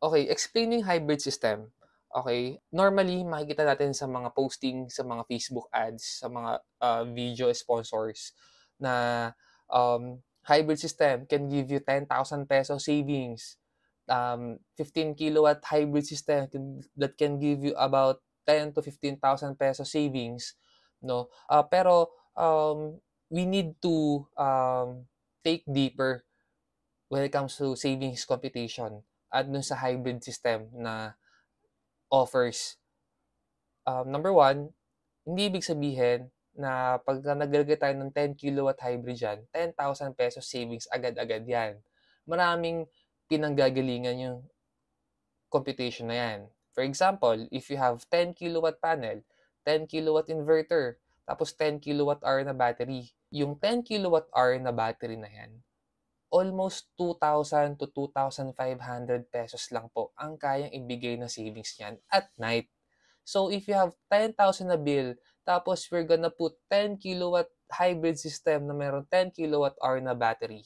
Okay, explaining hybrid system. Okay, normally makikita natin sa mga posting, sa mga Facebook ads, sa mga video sponsors na hybrid system can give you 10,000 peso savings. 15 kilowatt hybrid system that can give you about 10 to 15,000 peso savings, no? Pero we need to take deeper when it comes to savings computation at dun sa hybrid system na offers. Number one, hindi ibig sabihin na pagka naglalagay tayo ng 10 kilowatt hybrid dyan, 10,000 pesos savings agad-agad yan. Maraming pinanggagalingan yung computation na yan. For example, if you have 10 kilowatt panel, 10 kilowatt inverter, tapos 10 kilowatt hour na battery, yung 10 kilowatt hour na battery na yan, almost 2,000 to 2,500 pesos lang po ang kayang ibigay na savings niyan at night. So, if you have 10,000 na bill, tapos we're gonna put 10 kilowatt hybrid system na meron 10 kilowatt hour na battery,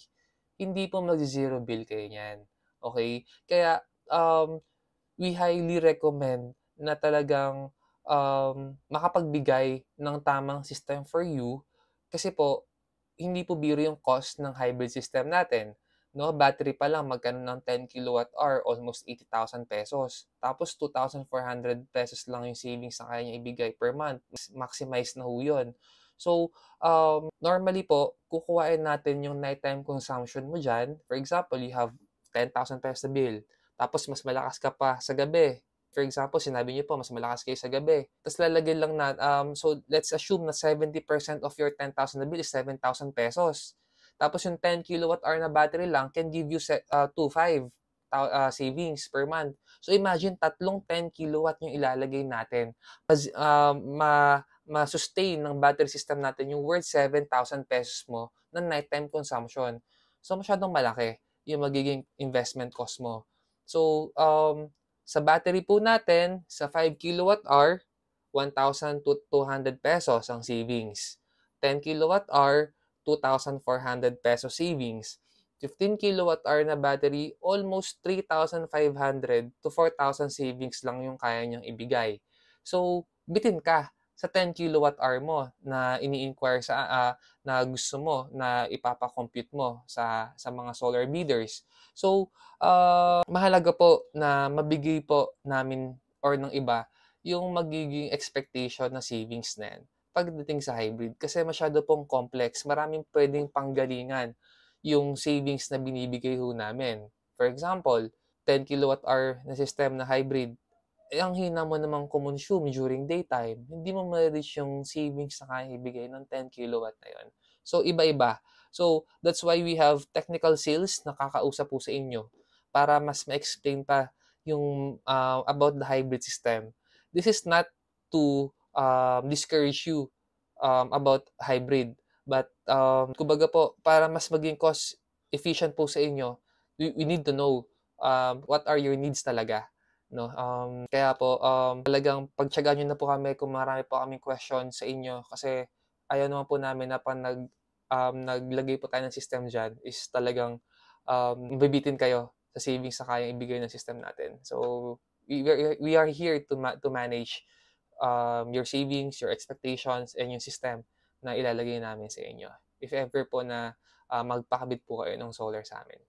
hindi po mag-zero bill kayo niyan. Okay? Kaya, we highly recommend na talagang makapagbigay ng tamang system for you kasi po, hindi po biro yung cost ng hybrid system natin. No, battery pa lang magkano ng 10 kilowatt hour, almost 80,000 pesos. Tapos 2,400 pesos lang yung savings na kaya niya ibigay per month. Maximize na ho yun. So, normally po, kukuhain natin yung nighttime consumption mo dyan. For example, you have 10,000 pesos na bill. Tapos mas malakas ka pa sa gabi. For example, sinabi niyo po, mas malakas kayo sa gabi. Tapos lalagay lang na, so let's assume na 70% of your 10,000 na bill is 7,000 pesos. Tapos yung 10 kilowatt hour na battery lang can give you 2,500 savings per month. So imagine, tatlong 10 kilowatt yung ilalagay natin. Ma-sustain ng battery system natin yung worth 7,000 pesos mo na nighttime consumption. So masyadong malaki yung magiging investment cost mo. So, sa battery po natin, sa 5 kilowatt hour, 1,200 pesos ang savings. 10 kilowatt hour, 2,400 pesos savings. 15 kilowatt hour na battery, almost 3,500 to 4,000 savings lang yung kaya niyang ibigay. So, bitin ka sa 10 kilowatt hour mo na ini-inquire na gusto mo na ipapa-compute mo sa mga solar bidders. So, mahalaga po na mabigay po namin or ng iba yung magiging expectation na savings na yan pagdating sa hybrid. Kasi masyado pong complex, maraming pwedeng panggalingan yung savings na binibigay ho namin. For example, 10 kilowatt hour na system na hybrid, ang hina mo namang consume during daytime, hindi mo ma-reach yung savings na kaya ibigay ng 10 kilowatt na yun. So, iba-iba. So, that's why we have technical sales na kakausap po sa inyo para mas ma-explain pa yung about the hybrid system. This is not to discourage you about hybrid. But, kumbaga po, para mas maging cost efficient po sa inyo, we need to know what are your needs talaga. No? Kaya po, talagang pagtyagaan nyo na po kami kung marami po kaming question sa inyo kasi ayaw naman po namin na naglagay po tayo ng system dyan is talagang mabibitin kayo sa savings na kayang ibigay ng system natin. So, we are here to manage your savings, your expectations, and yung system na ilalagay namin sa inyo. If ever po na magpakabit po kayo ng solar sa amin.